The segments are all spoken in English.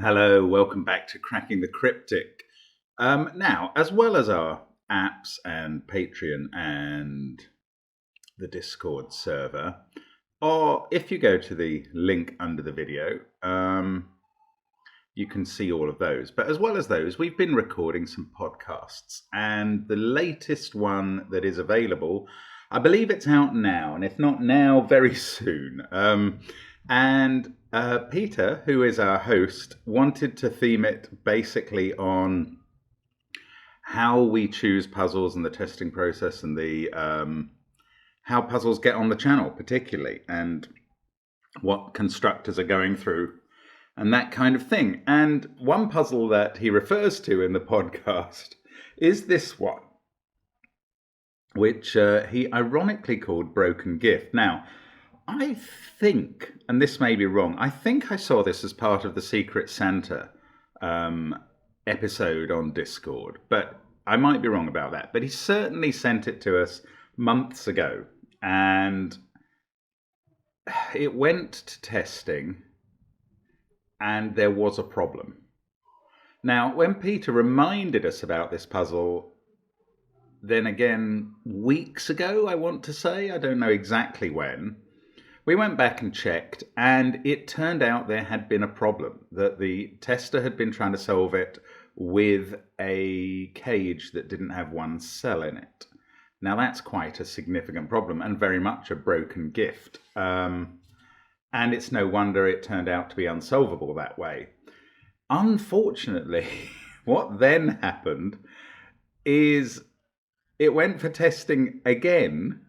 Hello, welcome back to Cracking the Cryptic. Now, as well as our apps and Patreon and the Discord server, or if you go to the link under the video, you can see all of those. But as well as those, we've been recording some podcasts, and the latest one that is available, I believe it's out now, and if not now, very soon. Peter, who is our host, wanted to theme it basically on how we choose puzzles and the testing process and the how puzzles get on the channel, particularly, and what constructors are going through and that kind of thing. And one puzzle that he refers to in the podcast is this one, which he ironically called Broken Gift. Now, I think, and this may be wrong, I think I saw this as part of the Secret Santa episode on Discord, but I might be wrong about that. But he certainly sent it to us months ago, and it went to testing, and there was a problem. Now, when Peter reminded us about this puzzle, then again, weeks ago, I want to say, I don't know exactly when, we went back and checked, and it turned out there had been a problem, that the tester had been trying to solve it with a cage that didn't have one cell in it. Now, that's quite a significant problem and very much a broken gift. And it's no wonder it turned out to be unsolvable that way. Unfortunately, what then happened is it went for testing again,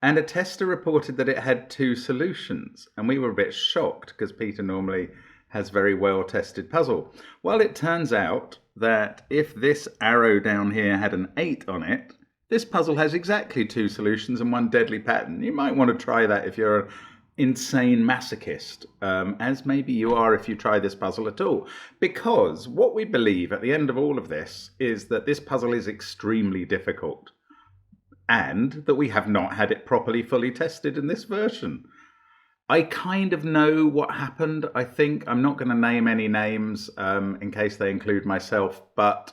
and a tester reported that it had two solutions, and we were a bit shocked because Peter normally has very well-tested puzzle. Well, it turns out that if this arrow down here had an 8 on it, this puzzle has exactly two solutions and one deadly pattern. You might want to try that if you're an insane masochist, as maybe you are if you try this puzzle at all. Because what we believe at the end of all of this is that this puzzle is extremely difficult, and that we have not had it properly fully tested in this version. I kind of know what happened, I think. I'm not going to name any names in case they include myself, but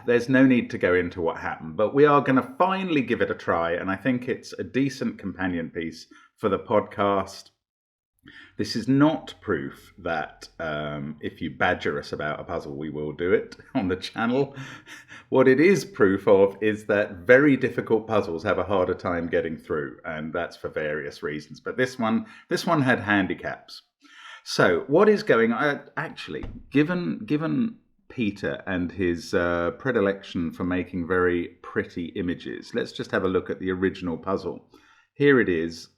there's no need to go into what happened. But we are going to finally give it a try, and I think it's a decent companion piece for the podcast. This is not proof that if you badger us about a puzzle, we will do it on the channel. What it is proof of is that very difficult puzzles have a harder time getting through, and that's for various reasons. But this one had handicaps. So what is going on? Actually, given Peter and his predilection for making very pretty images, let's just have a look at the original puzzle. Here it is.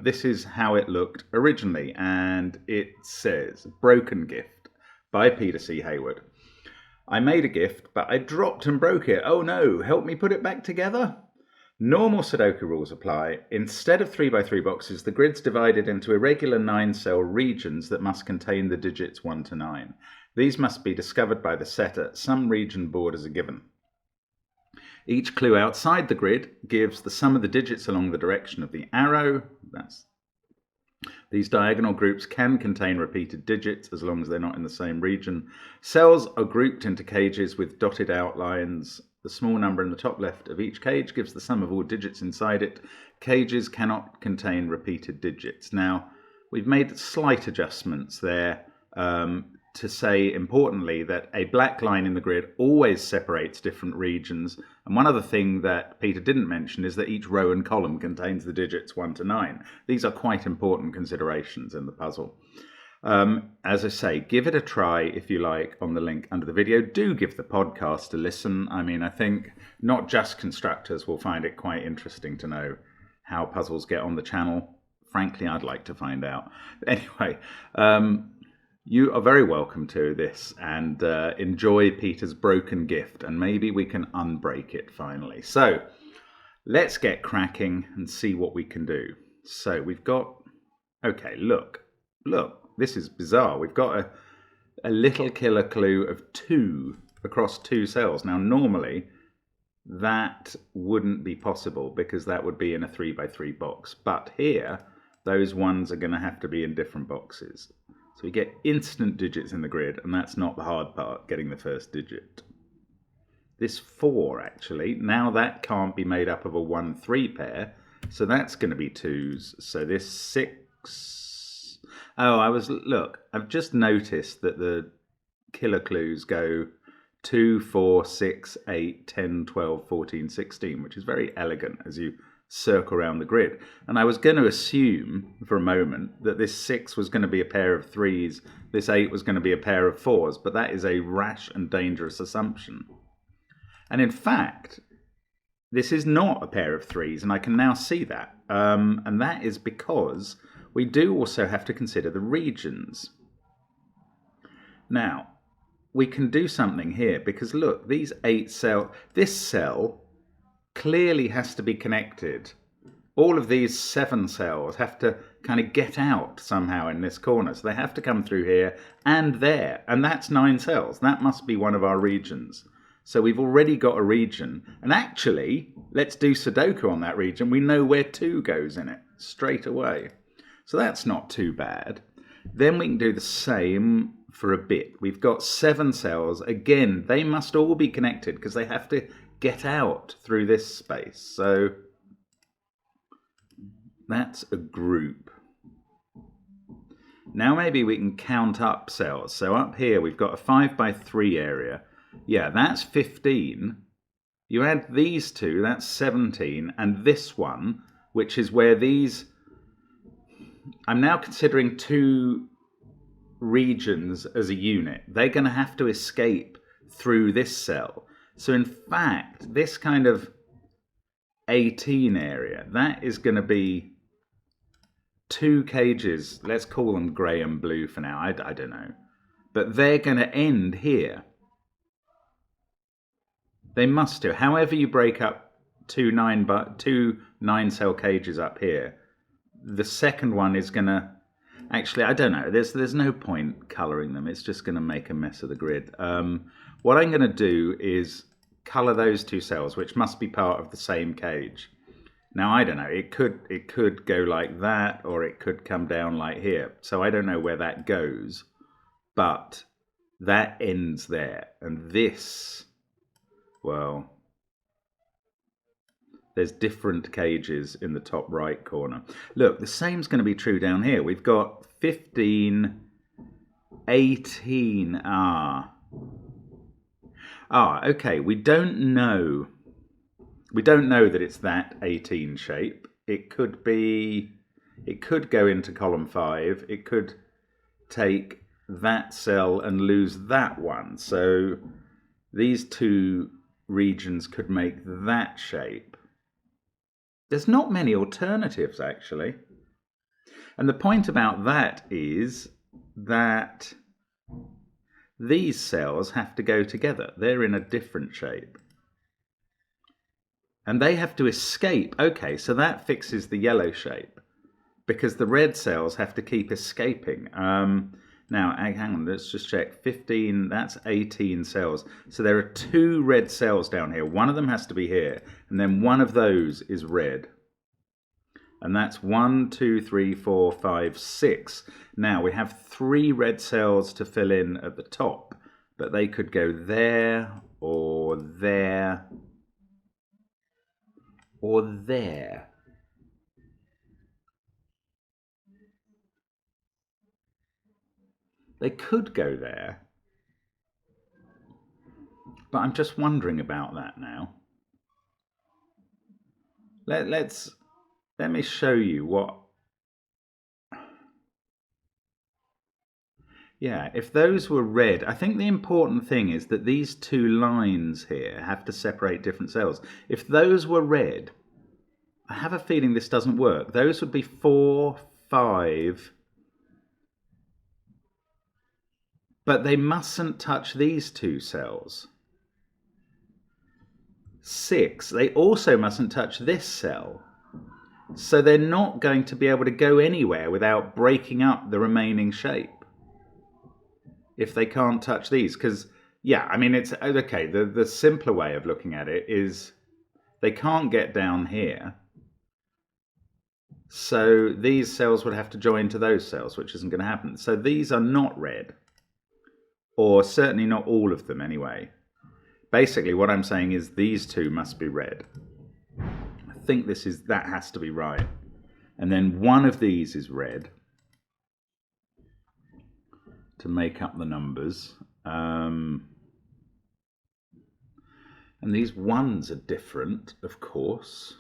This is how it looked originally, and it says Broken Gift by Peter C. Hayward. I made a gift, but I dropped and broke it. Oh no, help me put it back together. Normal Sudoku rules apply. Instead of 3x3 boxes, the grid's divided into irregular 9-cell regions that must contain the digits 1 to 9. These must be discovered by the setter. Some region borders are given. Each clue outside the grid gives the sum of the digits along the direction of the arrow. These diagonal groups can contain repeated digits as long as they're not in the same region. Cells are grouped into cages with dotted outlines. The small number in the top left of each cage gives the sum of all digits inside it. Cages cannot contain repeated digits. Now, we've made slight adjustments there to say, importantly, that a black line in the grid always separates different regions. And one other thing that Peter didn't mention is that each row and column contains the digits 1 to 9. These are quite important considerations in the puzzle. As I say, give it a try if you like on the link under the video. Do give the podcast a listen. I mean, I think not just constructors will find it quite interesting to know how puzzles get on the channel. Frankly, I'd like to find out. Anyway, you are very welcome to this, and enjoy Peter's broken gift, and maybe we can unbreak it finally. So let's get cracking and see what we can do. So we've got, okay, look, this is bizarre. We've got a little killer clue of 2 across 2 cells. Now, normally that wouldn't be possible because that would be in a 3x3 box. But here, those ones are going to have to be in different boxes. So we get instant digits in the grid, and that's not the hard part, getting the first digit. This 4, actually, now that can't be made up of a 1-3 pair, so that's going to be 2s. So this 6... Oh, look, I've just noticed that the killer clues go 2, 4, 6, 8, 10, 12, 14, 16, which is very elegant as you circle around the grid. And I was going to assume for a moment that this 6 was going to be a pair of 3s, this 8 was going to be a pair of 4s, but that is a rash and dangerous assumption. And in fact, this is not a pair of 3s, and I can now see that. And that is because we do also have to consider the regions. Now, we can do something here, because look, these 8 cells, this cell clearly has to be connected. All of these 7 cells have to kind of get out somehow in this corner. So they have to come through here and there. And that's 9 cells. That must be one of our regions. So we've already got a region. And actually, let's do Sudoku on that region. We know where 2 goes in it straight away. So that's not too bad. Then we can do the same for a bit. We've got 7 cells. Again, they must all be connected because they have to get out through this space. So that's a group. Now maybe we can count up cells. So up here we've got a 5x3 area. Yeah, that's 15. You add these 2, that's 17. And this one, which is where these... I'm now considering 2 regions as a unit. They're going to have to escape through this cell. So in fact, this kind of 18 area, that is going to be 2 cages. Let's call them grey and blue for now. I don't know. But they're going to end here. They must do. However you break up 2 9-cell cages up here, the second one is going to... Actually, I don't know. There's no point colouring them. It's just going to make a mess of the grid. What I'm going to do is colour those 2 cells, which must be part of the same cage. Now, I don't know. It could go like that, or it could come down like here. So I don't know where that goes, but that ends there. And this, well, there's different cages in the top right corner. Look, the same's going to be true down here. We've got 15, 18. Okay, we don't know that it's that 18 shape. It could go into column 5. It could take that cell and lose that one. So these 2 regions could make that shape. There's not many alternatives, actually. And the point about that is that these cells have to go together. They're in a different shape. And they have to escape. Okay, so that fixes the yellow shape, because the red cells have to keep escaping. Now, hang on, let's just check. 15, that's 18 cells. So there are 2 red cells down here. One of them has to be here, and then one of those is red. And that's 1, 2, 3, 4, 5, 6. Now, we have 3 red cells to fill in at the top, but they could go there, or there, or there. They could go there, but I'm just wondering about that now. Let me show you what... Yeah, if those were red, I think the important thing is that these 2 lines here have to separate different cells. If those were red, I have a feeling this doesn't work. Those would be 4, 5... But they mustn't touch these 2 cells. 6, they also mustn't touch this cell. So they're not going to be able to go anywhere without breaking up the remaining shape if they can't touch these. Because, yeah, I mean, it's okay. The simpler way of looking at it is they can't get down here. So these cells would have to join to those cells, which isn't going to happen. So these are not red, or certainly not all of them anyway. Basically what I'm saying is these two must be red. I think that has to be right. And then one of these is red to make up the numbers. And these ones are different, of course.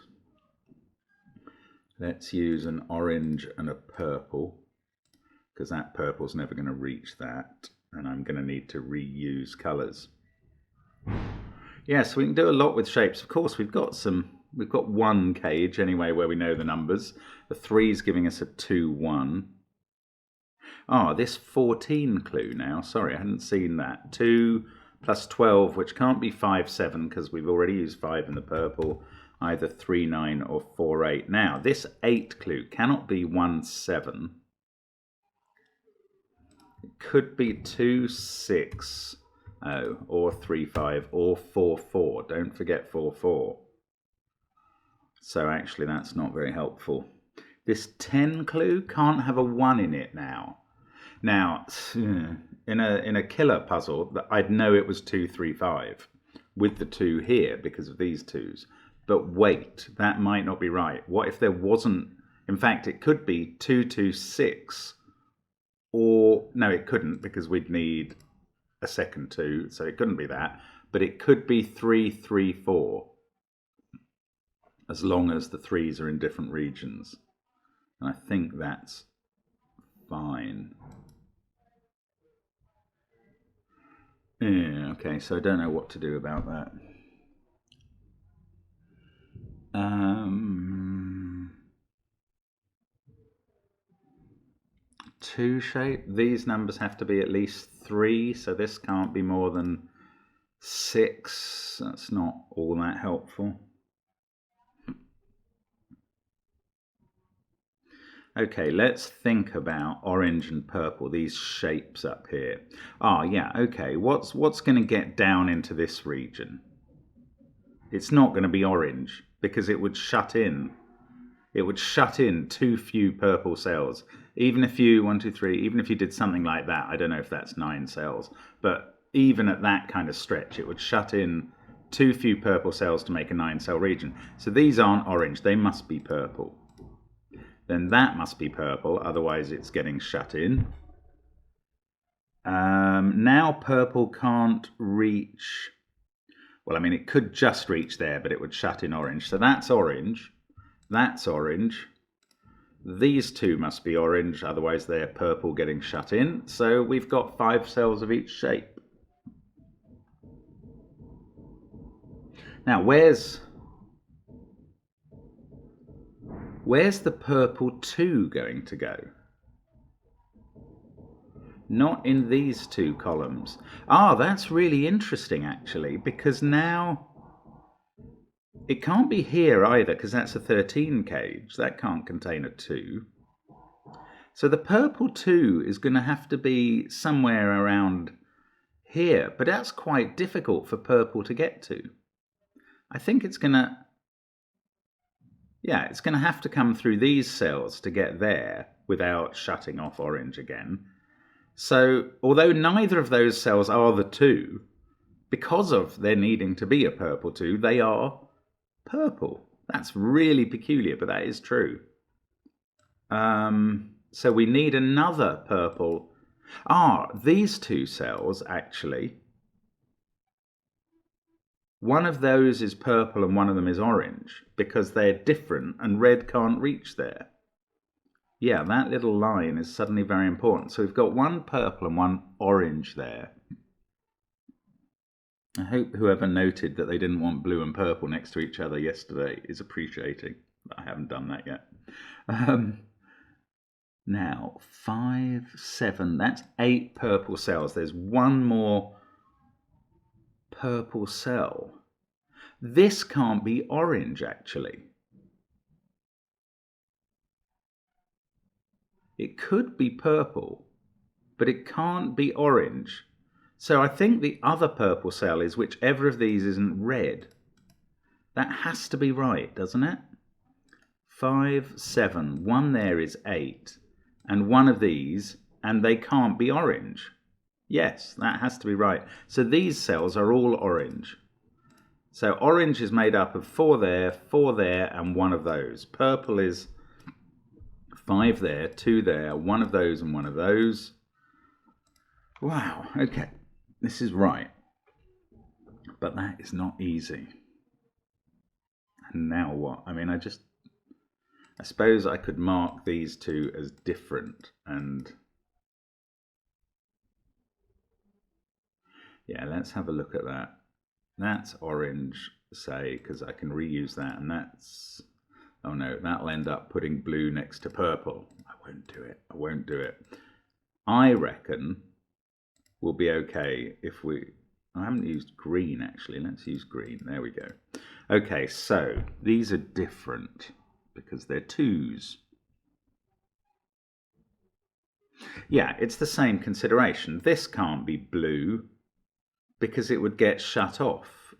Let's use an orange and a purple, because that purple's never going to reach that, and I'm going to need to reuse colours. Yes, we can do a lot with shapes. Of course, we've got one cage anyway where we know the numbers. The 3 is giving us a 2, 1. Ah, this 14 clue now. Sorry, I hadn't seen that. 2 plus 12, which can't be 5, 7, because we've already used 5 in the purple. Either 3, 9 or 4, 8. Now, this 8 clue cannot be 1, 7. It could be 2, 6, or 3, 5, or 4, 4. Don't forget 4, 4. So actually that's not very helpful. This 10 clue can't have a 1 in it now. Now, in a killer puzzle, I'd know it was 2, 3, 5 with the 2 here because of these 2s. But wait, that might not be right. What if there wasn't? In fact, it could be 2, 2, 6. Or, no, it couldn't because we'd need a second 2. So it couldn't be that. But it could be 3, 3, 4. As long as the 3s are in different regions. And I think that's fine. Yeah, okay, so I don't know what to do about that. 2 shape. These numbers have to be at least 3, so this can't be more than 6. That's not all that helpful. Okay, let's think about orange and purple, these shapes up here. Ah, yeah, okay, what's going to get down into this region? It's not going to be orange, because it would shut in. It would shut in too few purple cells. Even if you, 1, 2, 3, even if you did something like that, I don't know if that's 9 cells, but even at that kind of stretch, it would shut in too few purple cells to make a 9-cell region. So these aren't orange, they must be purple. Then that must be purple, otherwise it's getting shut in. Now purple can't reach, well, I mean, it could just reach there, but it would shut in orange. So that's orange. That's orange. These 2 must be orange, otherwise they're purple getting shut in. So we've got 5 cells of each shape. Now, where's the purple 2 going to go? Not in these 2 columns. Ah, that's really interesting, actually, because now it can't be here either, because that's a 13 cage. That can't contain a 2. So the purple 2 is going to have to be somewhere around here, but that's quite difficult for purple to get to. I think it's going to, yeah, it's going to have to come through these cells to get there without shutting off orange again. So although neither of those cells are the 2, because of there needing to be a purple 2, they are purple. That's really peculiar, but that is true. So we need another purple. Ah, these 2 cells, actually, one of those is purple and one of them is orange, because they're different and red can't reach there. Yeah, that little line is suddenly very important. So we've got 1 purple and 1 orange there. I hope whoever noted that they didn't want blue and purple next to each other yesterday is appreciating. I haven't done that yet. Now, 5, 7, that's 8 purple cells. There's 1 more purple cell. This can't be orange, actually. It could be purple, but it can't be orange. So I think the other purple cell is whichever of these isn't red. That has to be right, doesn't it? 5, 7. One there is 8. And one of these, and they can't be orange. Yes, that has to be right. So these cells are all orange. So orange is made up of 4 there, and one of those. Purple is 5 there, 2 there, one of those and one of those. Wow, okay, this is right. But that is not easy. And now what? I mean, I suppose I could mark these two as different and... yeah, let's have a look at that. That's orange, say, because I can reuse that, and that's... oh no, that'll end up putting blue next to purple. I won't do it. I won't do it. I reckon we'll be okay if we... I haven't used green, actually. Let's use green. There we go. Okay, so these are different because they're 2s. Yeah, it's the same consideration. This can't be blue because it would get shut off.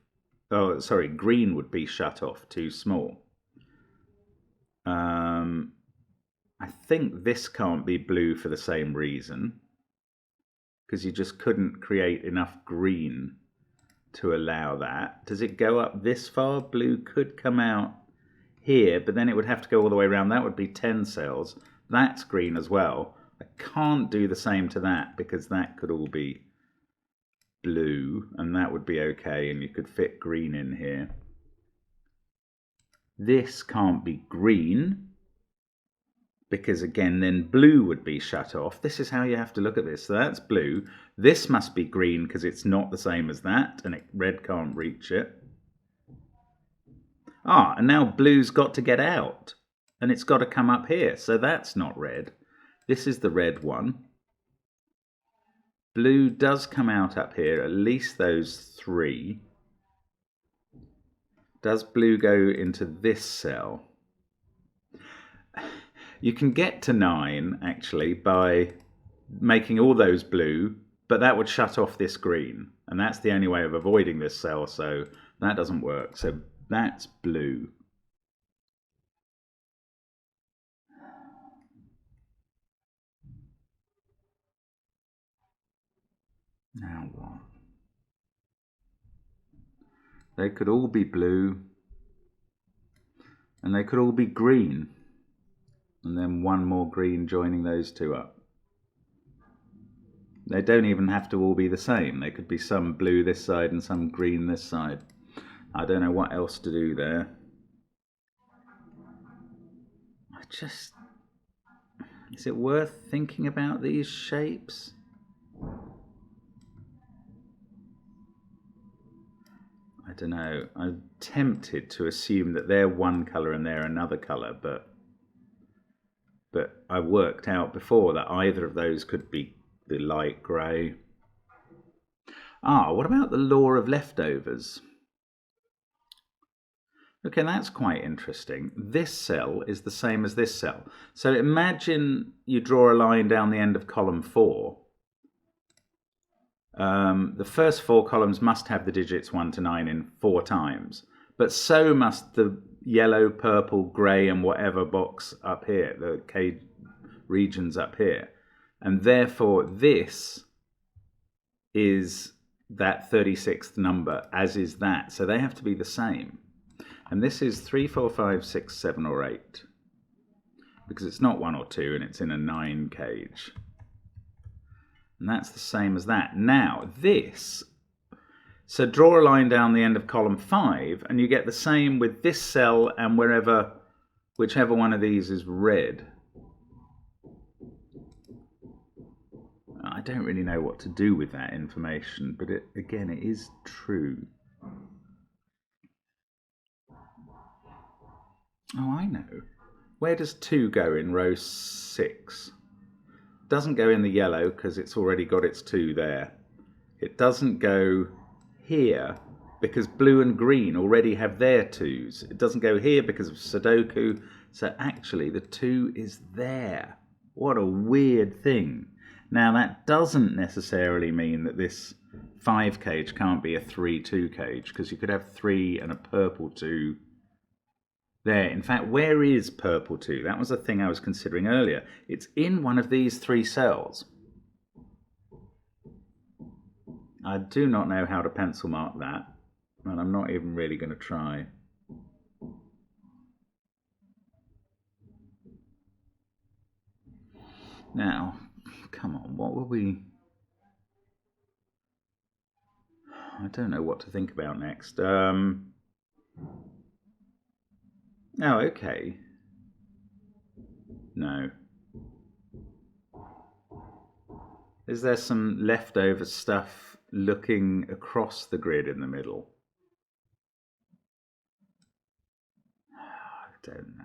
Oh, sorry, green would be shut off, too small. I think this can't be blue for the same reason, because you just couldn't create enough green to allow that. Does it go up this far? Blue could come out here, but then it would have to go all the way around. That would be 10 cells. That's green as well. I can't do the same to that because that could all be blue, and that would be okay, and you could fit green in here. This can't be green because, again, then blue would be shut off. This is how you have to look at this. So that's blue. This must be green because it's not the same as that, and red can't reach it. Ah, and now blue's got to get out, and it's got to come up here. So that's not red. This is the red one. Blue does come out up here, at least those 3. Does blue go into this cell? You can get to 9, actually, by making all those blue, but that would shut off this green. And that's the only way of avoiding this cell, so that doesn't work. So that's blue. Now what? They could all be blue, and they could all be green. And then one more green joining those two up. They don't even have to all be the same. They could be some blue this side and some green this side. I don't know what else to do there. Is it worth thinking about these shapes? I don't know. I'm tempted to assume that they're one colour and they're another colour, but I worked out before that either of those could be the light grey. Ah, what about the law of leftovers? Okay, that's quite interesting. This cell is the same as this cell. So imagine you draw a line down the end of column 4. The first 4 columns must have the digits 1 to 9 in 4 times, but so must the yellow, purple, grey and whatever box up here, the K regions up here. And therefore this is that 36th number, as is that. So they have to be the same. And this is 3, 4, 5, 6, 7 or 8. Because it's not 1 or 2 and it's in a 9 cage. And that's the same as that. Now this, so draw a line down the end of column 5 and you get the same with this cell and whichever one of these is red. I don't really know what to do with that information, but again, it is true. Oh, I know. Where does 2 go in row 6? Doesn't go in the yellow because it's already got its 2 there. It doesn't go here because blue and green already have their 2s. It doesn't go here because of Sudoku. So actually the 2 is there. What a weird thing. Now that doesn't necessarily mean that this 5 cage can't be a 3-2 cage, because you could have 3 and a purple 2 There, in fact, where is purple 2? That was the thing I was considering earlier. It's in one of these 3 cells. I do not know how to pencil mark that, and I'm not even really going to try. Now, come on, what will we... I don't know what to think about next. Oh, okay. No. Is there some leftover stuff looking across the grid in the middle? I don't know.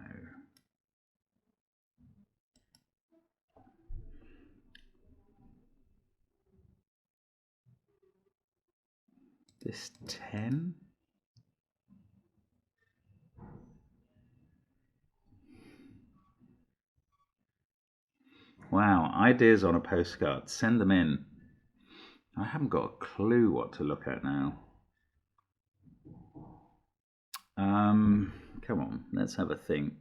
This 10? Wow, ideas on a postcard. Send them in. I haven't got a clue what to look at now. Come on, let's have a think.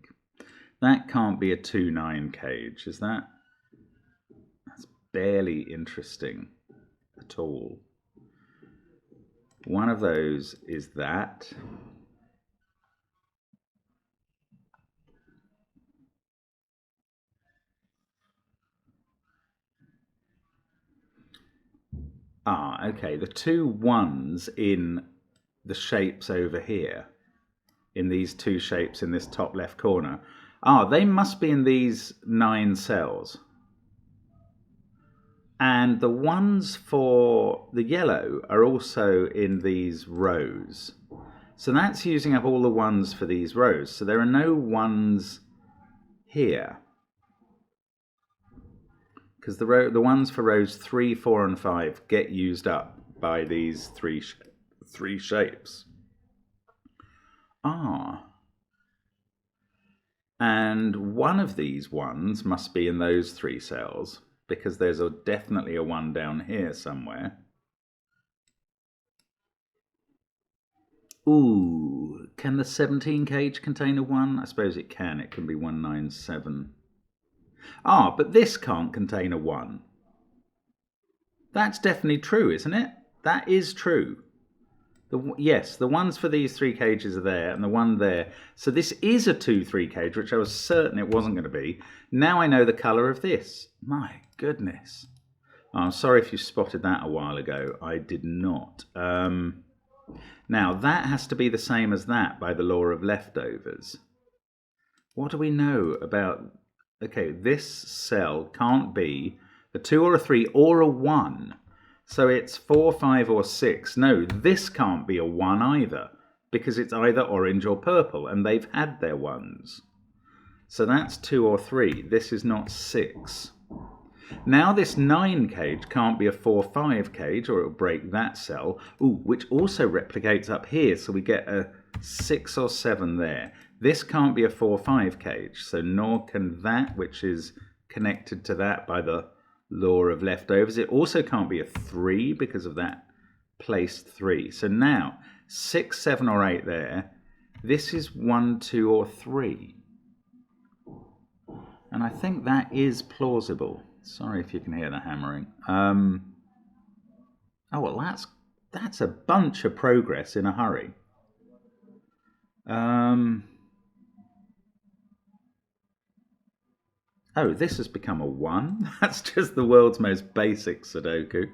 That can't be a 2-9 cage, is that? That's barely interesting at all. One of those is that. Ah, okay, the 2 1s in the shapes over here, in these 2 shapes in this top left corner, they must be in these 9 cells. And the ones for the yellow are also in these rows. So that's using up all the 1s for these rows. So there are no 1s here, because the ones for rows 3, 4, and 5 get used up by these three shapes. And one of these 1s must be in those 3 cells, because there's definitely a 1 down here somewhere. Ooh, can the 17 cage contain a 1? I suppose it can. It can be 197. But this can't contain a 1. That's definitely true, isn't it? That is true. Yes, the ones for these 3 cages are there, and the 1 there. So this is a 2-3 cage, which I was certain it wasn't going to be. Now I know the colour of this. My goodness. I'm sorry if you spotted that a while ago. I did not. Now, that has to be the same as that by the law of leftovers. What do we know about... Okay, this cell can't be a 2 or a 3 or a 1. So it's 4, 5, or 6. No, this can't be a 1 either, because it's either orange or purple, and they've had their 1s. So that's 2 or 3. This is not 6. Now this 9 cage can't be a 4, 5 cage, or it'll break that cell, which also replicates up here, so we get a 6 or 7 there. This can't be a 4, 5 cage, so nor can that, which is connected to that by the law of leftovers. It also can't be a 3 because of that placed 3. So now 6, 7, or 8 there. This is 1, 2, or 3. And I think that is plausible. Sorry if you can hear the hammering. Well, that's a bunch of progress in a hurry. This has become a 1. That's just the world's most basic Sudoku.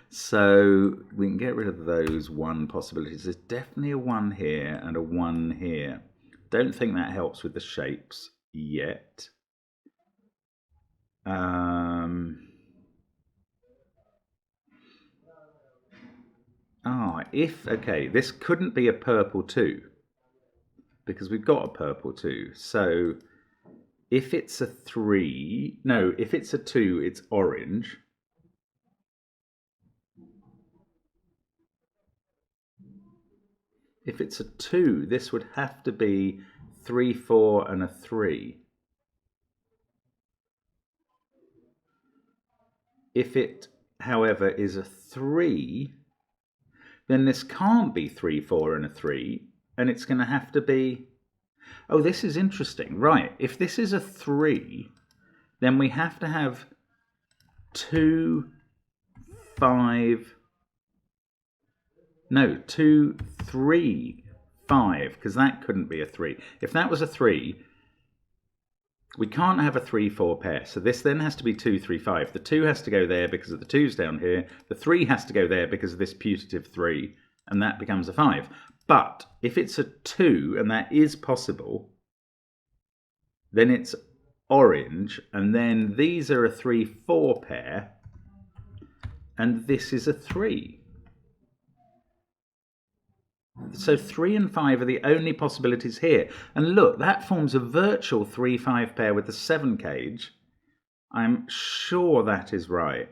So we can get rid of those 1 possibilities. There's definitely a 1 here and a 1 here. Don't think that helps with the shapes yet. Okay, this couldn't be a purple 2, because we've got a purple 2. So if it's a 3, no, if it's a 2, it's orange. If it's a 2, this would have to be 3, 4, and a 3. If it, however, is a 3, then this can't be 3, 4, and a 3, and it's going to have to be... Oh, this is interesting. Right, if this is a 3, then we have to have 2, 5... No, 2, 3, 5, because that couldn't be a 3. If that was a 3, we can't have a 3-4 pair. So this then has to be 2, 3, 5. The 2 has to go there because of the 2's down here. The 3 has to go there because of this putative 3, and that becomes a 5. But if it's a 2, and that is possible, then it's orange, and then these are a 3-4 pair, and this is a 3. So 3 and 5 are the only possibilities here. And look, that forms a virtual 3-5 pair with the 7 cage. I'm sure that is right.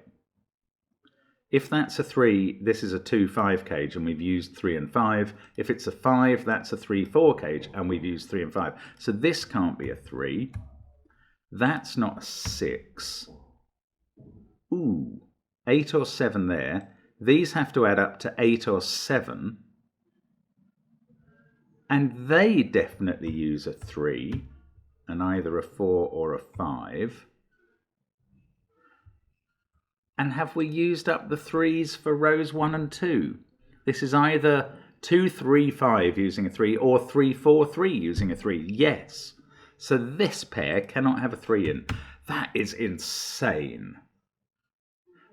If that's a 3, this is a 2-5 cage, and we've used 3 and 5. If it's a 5, that's a 3-4 cage, and we've used 3 and 5. So this can't be a 3. That's not a 6. Ooh, 8 or 7 there. These have to add up to 8 or 7. And they definitely use a 3, and either a 4 or a 5. And have we used up the 3s for rows 1 and 2? This is either 2, 3, 5 using a 3, or 3, 4, 3 using a 3. Yes. So this pair cannot have a 3 in. That is insane.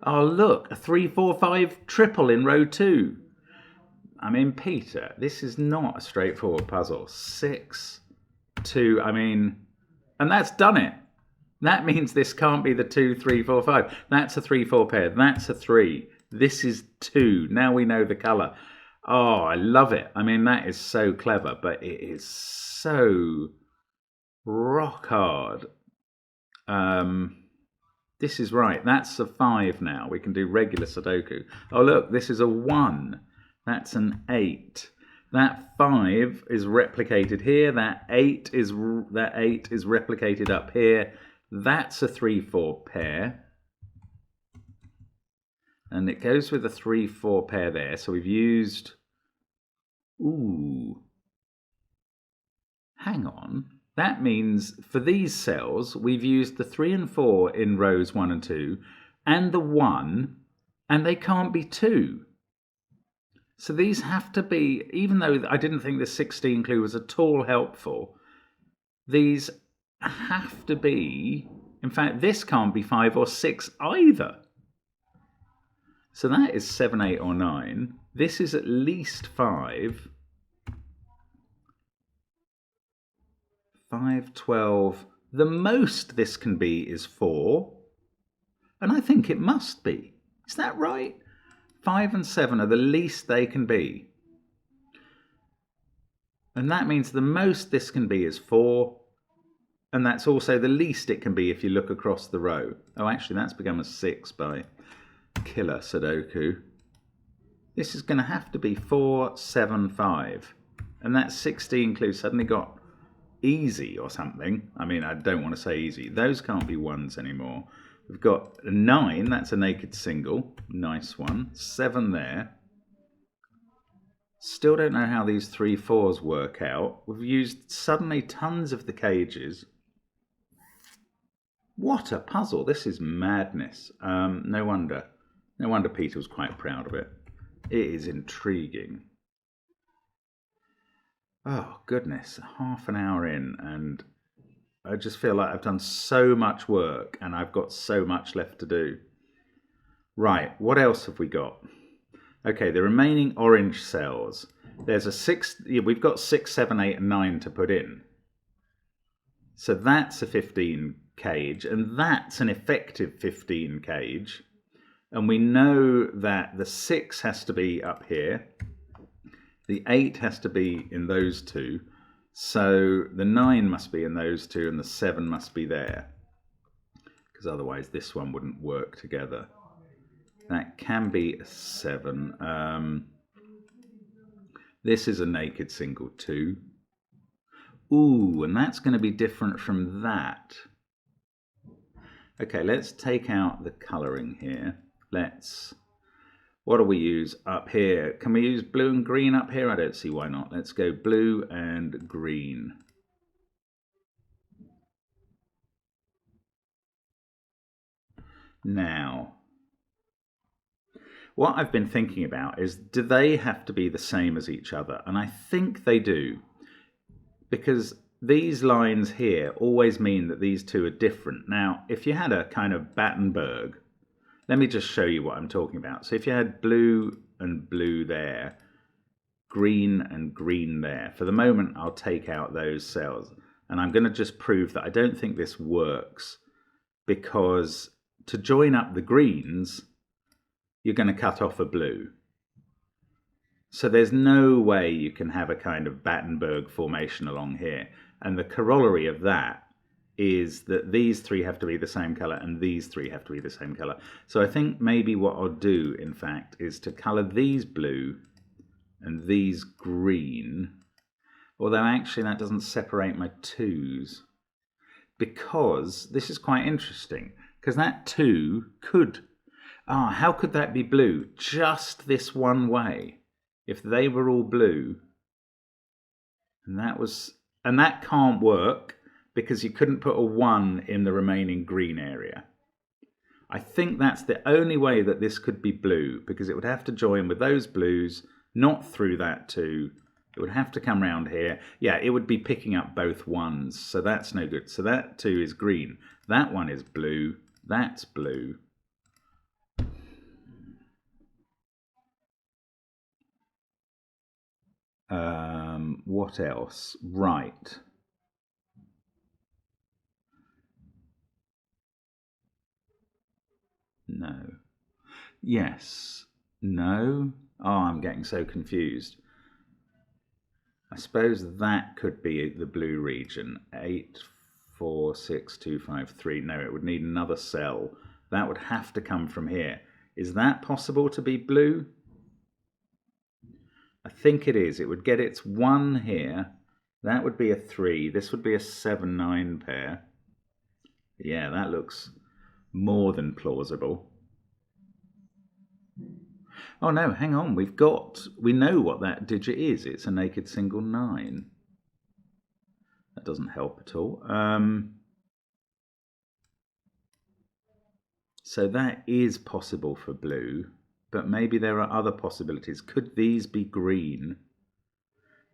Oh, look, a 3, 4, 5 triple in row 2. I mean, Peter, this is not a straightforward puzzle. 6, 2, I mean, and that's done it. That means this can't be the 2, 3, 4, 5. That's a 3-4 pair. That's a 3. This is 2. Now we know the colour. Oh, I love it. I mean, that is so clever, but it is so rock hard. This is right. That's a 5 now. We can do regular Sudoku. Oh, look, this is a 1. That's an 8. That 5 is replicated here. That 8 is replicated up here. That's a 3-4 pair. And it goes with a 3-4 pair there. So we've used... Ooh. Hang on. That means for these cells, we've used the 3 and 4 in rows 1 and 2, and the 1, and they can't be 2. So these have to be, even though I didn't think the 16 clue was at all helpful, these have to be, in fact, this can't be 5 or 6 either. So that is 7, 8 or 9. This is at least 5. 5, 12. The most this can be is 4. And I think it must be. Is that right? 5 and 7 are the least they can be. And that means the most this can be is 4. And that's also the least it can be if you look across the row. Oh, actually, that's become a 6 by Killer Sudoku. This is going to have to be 4, 7, 5. And that 16 clue suddenly got easy or something. I mean, I don't want to say easy. Those can't be 1s anymore. We've got a 9, that's a naked single. Nice one. 7 there. Still don't know how these 3 4s work out. We've used suddenly tons of the cages. What a puzzle. This is madness. No wonder. No wonder Peter was quite proud of it. It is intriguing. Oh, goodness. Half an hour in, and I just feel like I've done so much work and I've got so much left to do. Right, what else have we got? Okay, the remaining orange cells. There's a 6, we've got 6, 7, 8 and 9 to put in. So that's a 15 cage, and that's an effective 15 cage. And we know that the 6 has to be up here. The 8 has to be in those two. So the 9 must be in those two, and the 7 must be there. Because otherwise this one wouldn't work together. That can be a 7. This is a naked single 2. Ooh, and that's going to be different from that. Okay, let's take out the colouring here. What do we use up here? Can we use blue and green up here? I don't see why not. Let's go blue and green. Now, what I've been thinking about is, do they have to be the same as each other? And I think they do, because these lines here always mean that these two are different. Now, if you had a kind of Battenberg, let me just show you what I'm talking about. So if you had blue and blue there, green and green there, for the moment I'll take out those cells, and I'm going to just prove that I don't think this works, because to join up the greens, you're going to cut off a blue. So there's no way you can have a kind of Battenberg formation along here. And the corollary of that is that these three have to be the same colour and these three have to be the same colour. So I think maybe what I'll do, in fact, is to colour these blue and these green. Although actually that doesn't separate my twos. Because this is quite interesting. Because that two could... how could that be blue? Just this one way. If they were all blue, and that can't work because you couldn't put a 1 in the remaining green area. I think that's the only way that this could be blue, because it would have to join with those blues, not through that 2. It would have to come round here. Yeah, it would be picking up both 1s, so that's no good. So that 2 is green. That one is blue. That's blue. What else? Right. No. Yes. No. Oh, I'm getting so confused. I suppose that could be the blue region. 8, 4, 6, 2, 5, 3. No, it would need another cell. That would have to come from here. Is that possible to be blue? I think it is. It would get its 1 here. That would be a 3. This would be a 7-9 pair. Yeah, that looks more than plausible. Oh no, hang on. We know what that digit is. It's a naked single 9. That doesn't help at all. So that is possible for blue. But maybe there are other possibilities. Could these be green?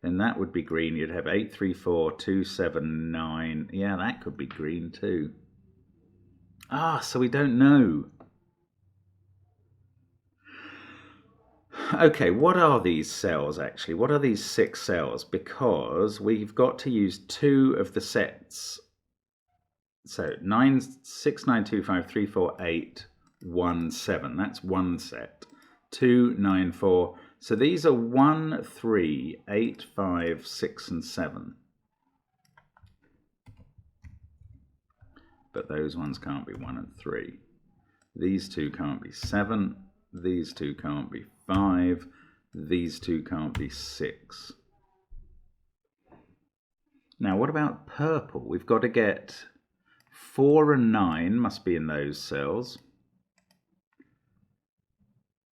Then that would be green. You'd have 8, 3, 4, 2, 7, 9. Yeah, that could be green too. So we don't know. Okay, what are these cells actually? What are these 6 cells? Because we've got to use 2 of the sets. So 9, 6, 9, 2, 5, 3, 4, 8, 1, 7. That's one set. 2, 9, 4. So these are 1, 3, 8, 5, 6, and 7. But those ones can't be 1 and 3. These two can't be 7. These two can't be 5. These two can't be 6. Now, what about purple? We've got to get 4 and 9 must be in those cells.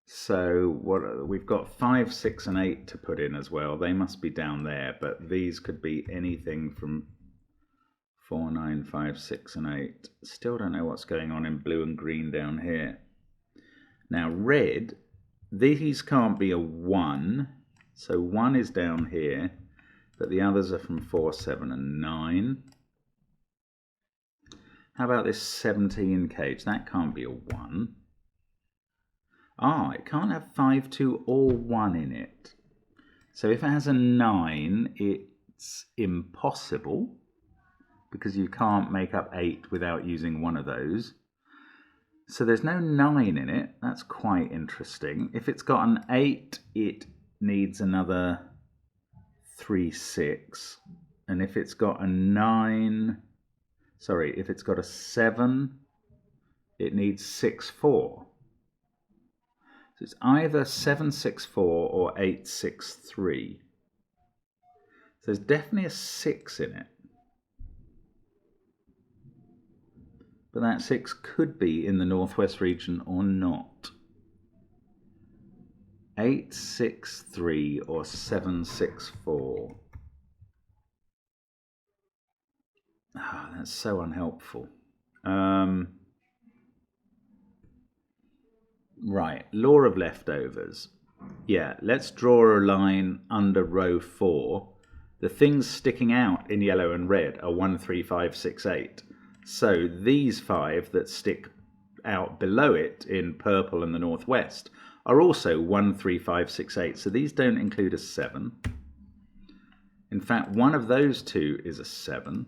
So we've got 5, 6, and 8 to put in as well. They must be down there, but these could be anything from 4, 9, 5, 6, and 8. Still don't know what's going on in blue and green down here. Now red, these can't be a 1. So 1 is down here, but the others are from 4, 7, and 9. How about this 17 cage? That can't be a 1. It can't have 5, 2, or 1 in it. So if it has a 9, it's impossible, because you can't make up 8 without using one of those. So there's no 9 in it. That's quite interesting. If it's got an 8, it needs another 3, 6. And if it's got a 9, if it's got a 7, it needs 6, 4. So it's either 7, 6, 4 or 8, 6, 3. So there's definitely a 6 in it. But that 6 could be in the northwest region or not. 8, 6, 3 or 7, 6, 4. That's so unhelpful. Right, law of leftovers. Yeah, let's draw a line under row 4. The things sticking out in yellow and red are 1, 3, 5, 6, 8. So these 5 that stick out below it in purple and the northwest are also 1, 3, 5, 6, 8. So these don't include a 7. In fact, one of those 2 is a 7.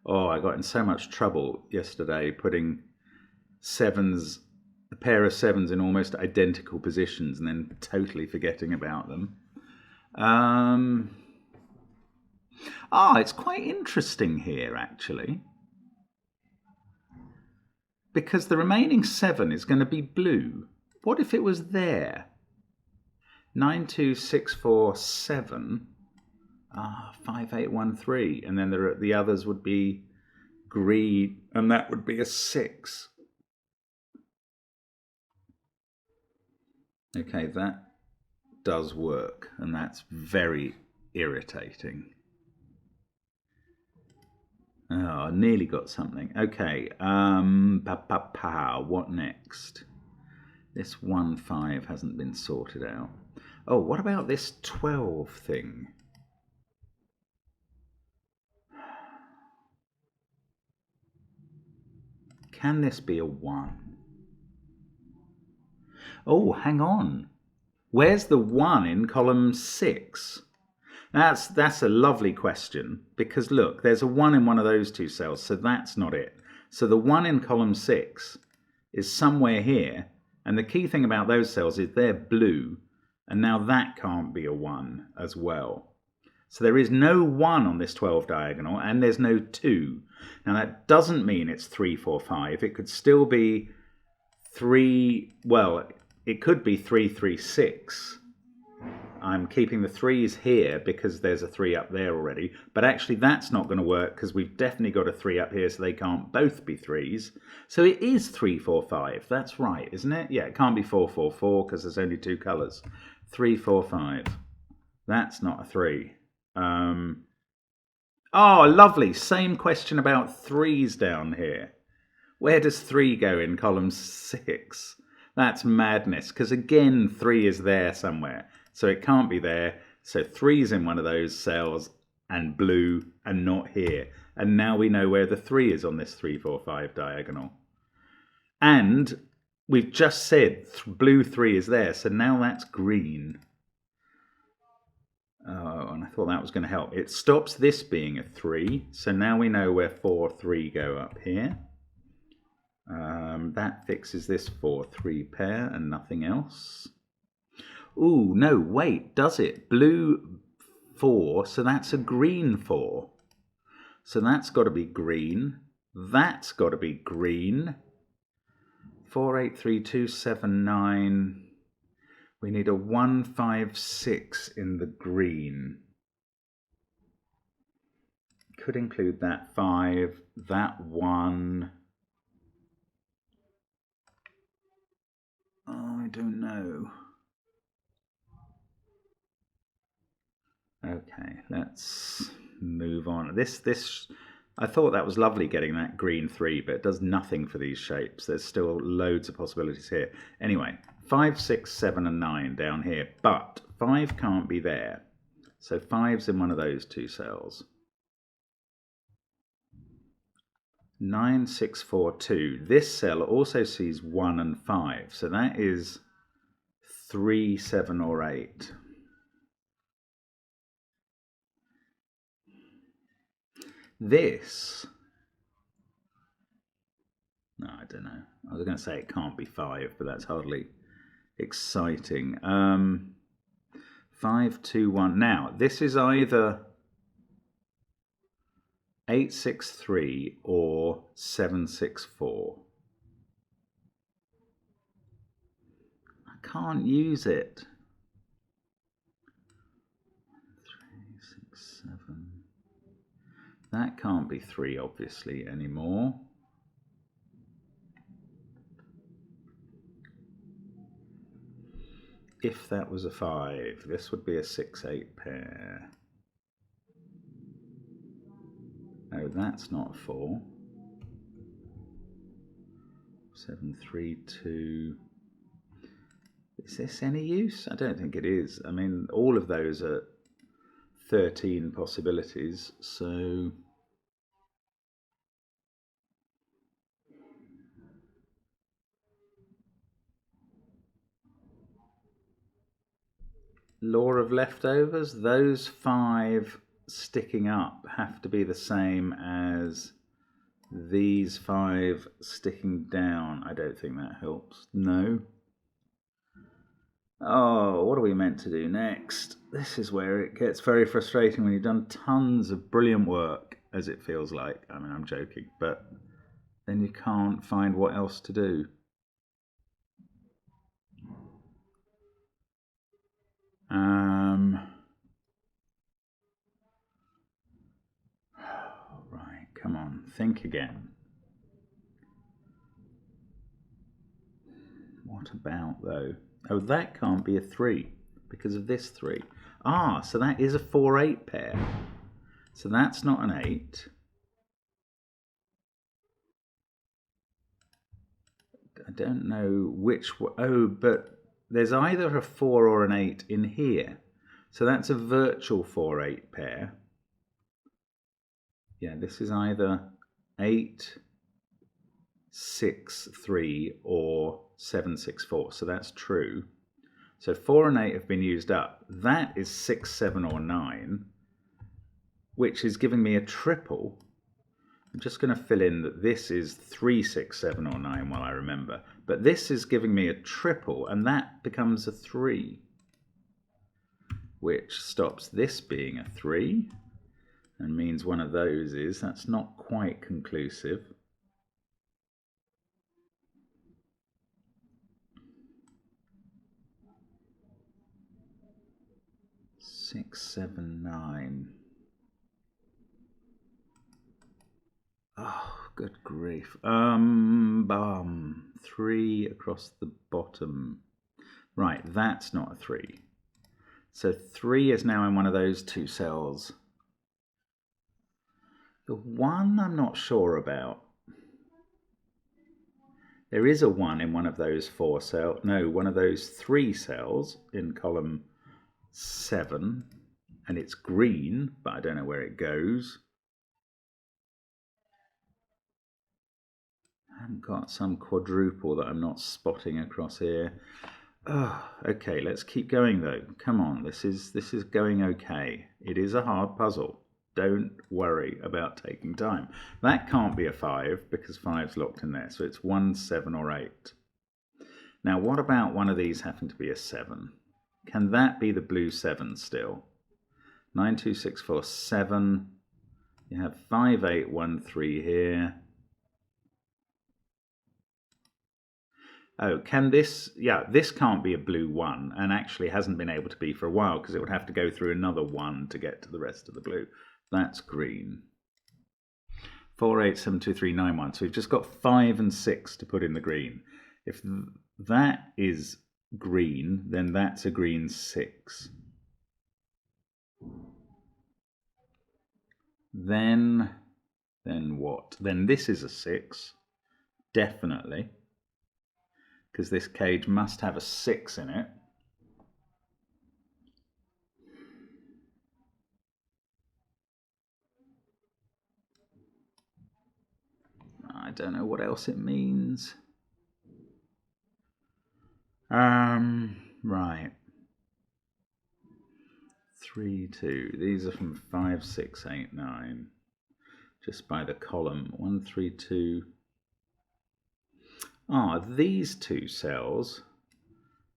Oh, I got in so much trouble yesterday putting a pair of 7s in almost identical positions and then totally forgetting about them. It's quite interesting here, actually. Because the remaining 7 is going to be blue. What if it was there? 9, 2, 6, 4, 7. 5, 8, 1, 3. And then the others would be green, and that would be a 6. Okay, that does work, and that's very irritating. Oh, I nearly got something. Okay, what next? This 1, 5 hasn't been sorted out. Oh, what about this 12 thing? Can this be a 1? Oh, hang on. Where's the 1 in column 6? That's a lovely question, because look, there's a 1 in one of those 2 cells, so that's not it. So the 1 in column 6 is somewhere here, and the key thing about those cells is they're blue, and now that can't be a 1 as well. So there is no 1 on this 12 diagonal, and there's no 2. Now that doesn't mean it's 3, 4, 5. It could still be 3, well, it could be 3, 3, 6. I'm keeping the 3s here because there's a 3 up there already, but actually that's not going to work because we've definitely got a 3 up here, so they can't both be 3s. So it is 3, 4, 5. That's right, isn't it? Yeah, it can't be 4, 4, 4 because there's only 2 colours. 3, 4, 5. That's not a 3. Oh, lovely. Same question about 3s down here. Where does 3 go in column 6? That's madness, because again 3 is there somewhere. So it can't be there. So 3's in one of those cells and blue and not here. And now we know where the 3 is on this 3, 4, 5 diagonal. And we've just said blue 3 is there. So now that's green. Oh, and I thought that was going to help. It stops this being a 3. So now we know where 4, 3 go up here. That fixes this 4, 3 pair and nothing else. Ooh, no, wait, does it? Blue 4, so that's a green 4. So that's got to be green. That's got to be green. 4, 8, 3, 2, 7, 9. We need a 1, 5, 6 in the green. Could include that 5, that 1. Oh, I don't know. Okay, let's move on. I thought that was lovely getting that green 3, but it does nothing for these shapes. There's still loads of possibilities here. Anyway, 5, 6, 7, and 9 down here, but 5 can't be there. So 5's in one of those 2 cells. 9, 6, 4, 2. This cell also sees 1 and 5, so that is 3, 7, or 8. This, no, I don't know. I was going to say it can't be 5, but that's hardly exciting. 5, 2, 1. Now, this is either 8, 6, 3 or 7, 6, 4. I can't use it. 3, 6, 7. That can't be 3, obviously, anymore. If that was a 5, this would be a 6, 8 pair. Oh, that's not a 4. 7, 3, 2. Is this any use? I don't think it is. I mean, all of those are 13 possibilities, so... Law of leftovers, those 5 sticking up have to be the same as these 5 sticking down. I don't think that helps. No. Oh, what are we meant to do next? This is where it gets very frustrating when you've done tons of brilliant work, as it feels like. I mean, I'm joking, but then you can't find what else to do. Right, come on, think again. What about, though? Oh, that can't be a 3 because of this 3. Ah, so that is a 4-8 pair. So that's not an 8. I don't know which one. Oh, but there's either a 4 or an 8 in here. So that's a virtual 4-8 pair. Yeah, this is either 8, 6, 3 or 7, 6, 4. So that's true. So 4 and 8 have been used up. That is 6, 7 or 9, which is giving me a triple. I'm just going to fill in that this is 3, 6, 7 or 9 while I remember. But this is giving me a triple, and that becomes a 3, which stops this being a 3 and means one of those is. That's not quite conclusive. Six, 7, 9. Oh, good grief. 3 across the bottom. Right, that's not a 3. So 3 is now in one of those 2 cells. The 1 I'm not sure about. There is a 1 in one of those 4 cells. No, one of those 3 cells in column 7. And it's green, but I don't know where it goes. I haven't got some quadruple that I'm not spotting across here. Oh, okay, let's keep going though. Come on, this is going okay. It is a hard puzzle. Don't worry about taking time. That can't be a 5 because 5's locked in there. So it's 1, 7 or 8. Now what about one of these having to be a 7? Can that be the blue 7 still? 9, 2, 6, 4, 7. You have 5, 8, 1, 3 here. Oh, can this, yeah, this can't be a blue 1 and actually hasn't been able to be for a while because it would have to go through another 1 to get to the rest of the blue. That's green. 4, 8, 7, 2, 3, 9, 1. So we've just got 5 and 6 to put in the green. If that is green, then that's a green 6. Then what? Then this is a 6, definitely, because this cage must have a 6 in it. I don't know what else it means. Right. 3, 2. These are from 5, 6, 8, 9. Just by the column. 1, 3, 2. Ah, these 2 cells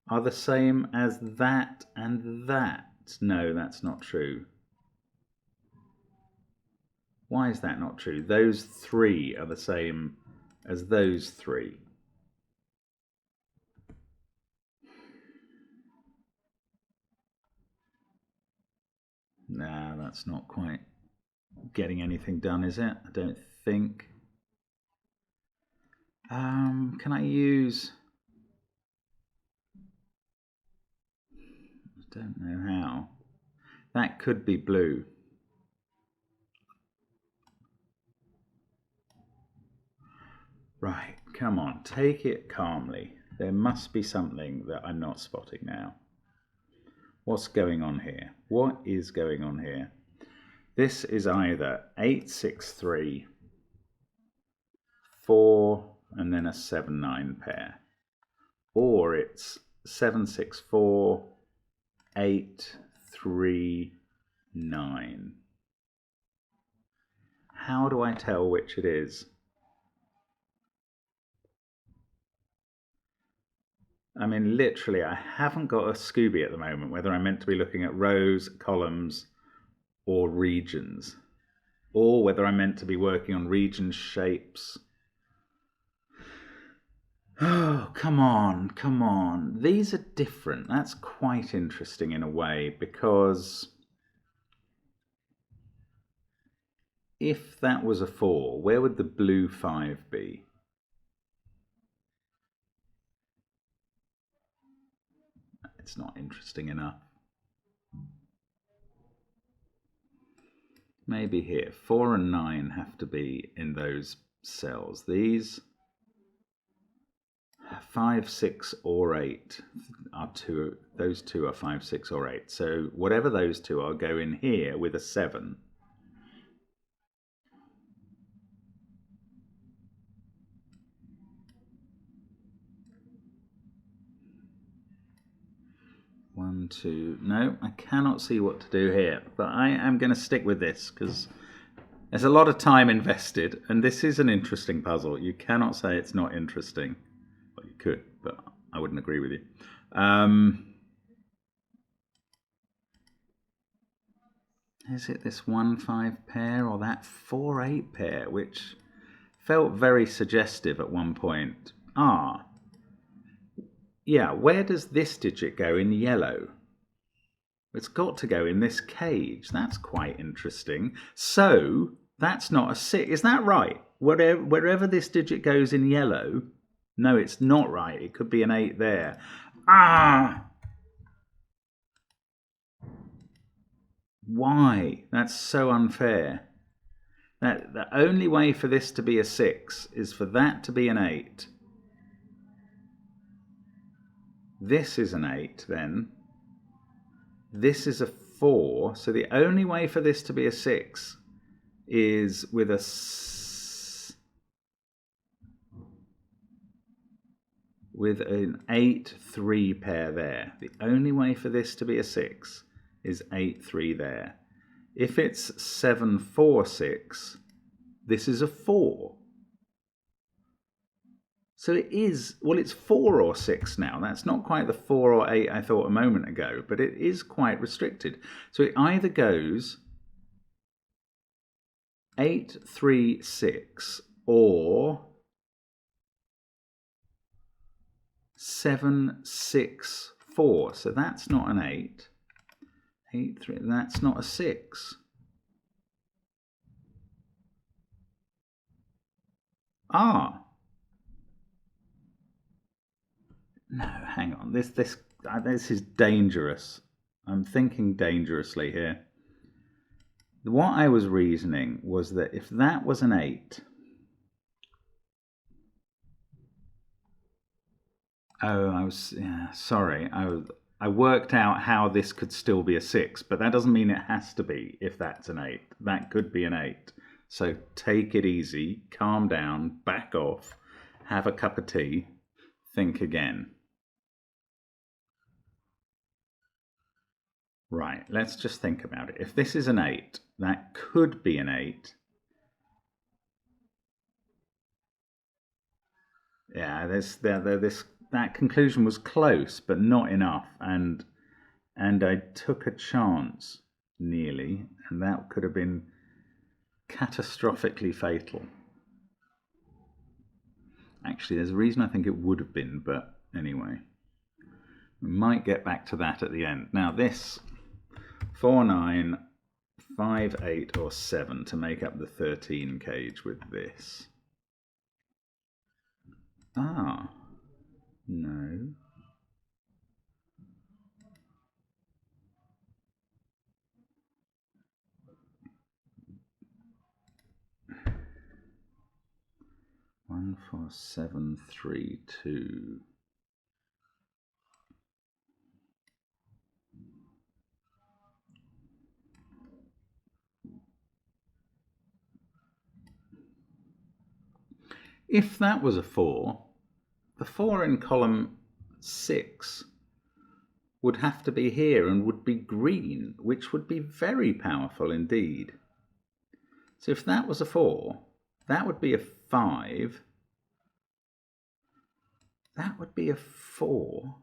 are the same as that and that. No, that's not true. Why is that not true? Those 3 are the same as those 3. Nah, that's not quite getting anything done, is it? I don't think. Can I use... I don't know how. That could be blue. Right, come on, take it calmly. There must be something that I'm not spotting now. What's going on here? What is going on here? This is either 8, 6, 3, 4, and then a 7, 9 pair. Or it's 7, 6, 4, 8, 3, 9. How do I tell which it is? I mean, literally, I haven't got a Scooby at the moment, whether I'm meant to be looking at rows, columns, or regions, or whether I'm meant to be working on region shapes. Oh, come on, come on. These are different. That's quite interesting in a way, because if that was a 4, where would the blue 5 be? It's not interesting enough. Maybe here. 4 and 9 have to be in those cells. These 5, 6, or 8 are two. Those two are 5, 6, or 8. So whatever those two are, go in here with a 7. One, two. No, I cannot see what to do here, but I am going to stick with this because there's a lot of time invested, and this is an interesting puzzle. You cannot say it's not interesting. Well, you could, but I wouldn't agree with you. Is it this 1, 5 pair or that 4, 8 pair, which felt very suggestive at one point? Ah, yeah, where does this digit go in yellow? It's got to go in this cage. That's quite interesting. So that's not a 6. Is that right? Wherever this digit goes in yellow, no, it's not right. It could be an 8 there. Ah! Why? That's so unfair. The only way for this to be a 6 is for that to be an 8. This is an 8 then. This is a 4. So the only way for this to be a 6 is with an 8, 3 pair there. The only way for this to be a 6 is 8, 3 there. If it's 7, 4, 6, this is a 4. So it is, well, it's 4 or 6 now. That's not quite the 4 or 8 I thought a moment ago, but it is quite restricted. So it either goes 8, 3, 6 or 7, 6, 4. So that's not an 8. 8, 3, that's not a 6. Ah. No, hang on. This is dangerous. I'm thinking dangerously here. What I was reasoning was that if that was an 8, sorry. I worked out how this could still be a 6, but that doesn't mean it has to be if that's an 8. That could be an 8. So take it easy, calm down, back off, have a cup of tea, think again. Right, let's just think about it. If this is an 8, that could be an 8. Yeah, that conclusion was close, but not enough, and I took a chance nearly, and that could have been catastrophically fatal. Actually, there's a reason I think it would have been, but anyway, we might get back to that at the end. Now this 4, 9, 5, 8, or 7 to make up the 13 cage with this. Ah, no. One, 4, 7, 3, 2. If that was a 4, the 4 in column 6 would have to be here and would be green, which would be very powerful indeed. So if that was a 4, that would be a 5. That would be a 4.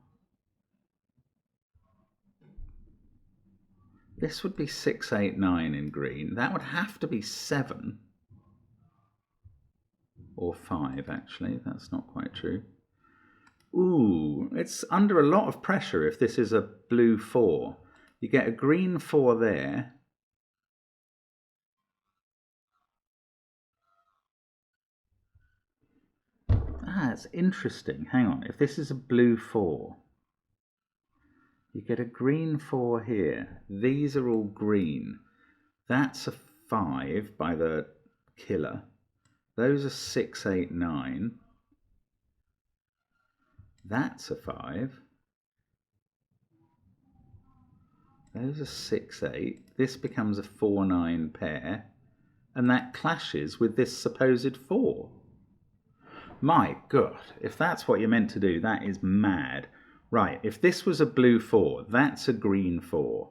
This would be 6, 8, 9 in green. That would have to be 7. Or 5, actually. That's not quite true. Ooh, it's under a lot of pressure if this is a blue 4. You get a green 4 there. That's interesting. Hang on. If this is a blue 4, you get a green 4 here. These are all green. That's a 5 by the killer. Those are 6, 8, 9. That's a 5. Those are 6, 8. This becomes a 4, 9 pair. And that clashes with this supposed 4. My God, if that's what you're meant to do, that is mad. Right, if this was a blue 4, that's a green 4.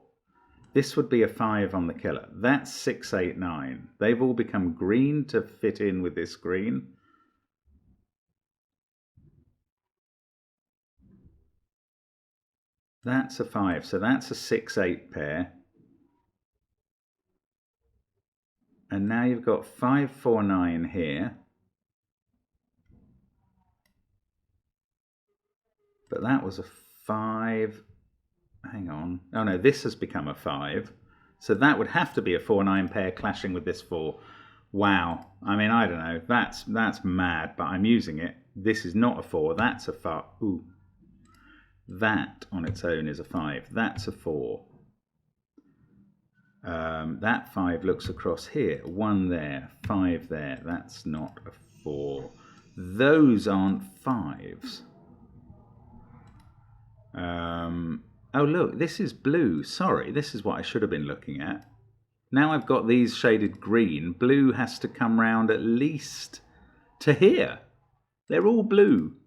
This would be a 5 on the killer. That's 6, 8, 9. They've all become green to fit in with this green. That's a 5, so that's a 6, 8 pair. And now you've got 5, 4, 9 here. But that was a 5. Hang on. Oh no, this has become a 5. So that would have to be a 4, 9 pair clashing with this 4. Wow. I mean, I don't know. That's mad, but I'm using it. This is not a 4. That's a 5. Ooh. That on its own is a 5. That's a 4. That 5 looks across here. 1 there, 5 there. That's not a 4. Those aren't 5s. Oh look, this is blue. Sorry, this is what I should have been looking at. Now I've got these shaded green. Blue has to come round at least to here. They're all blue.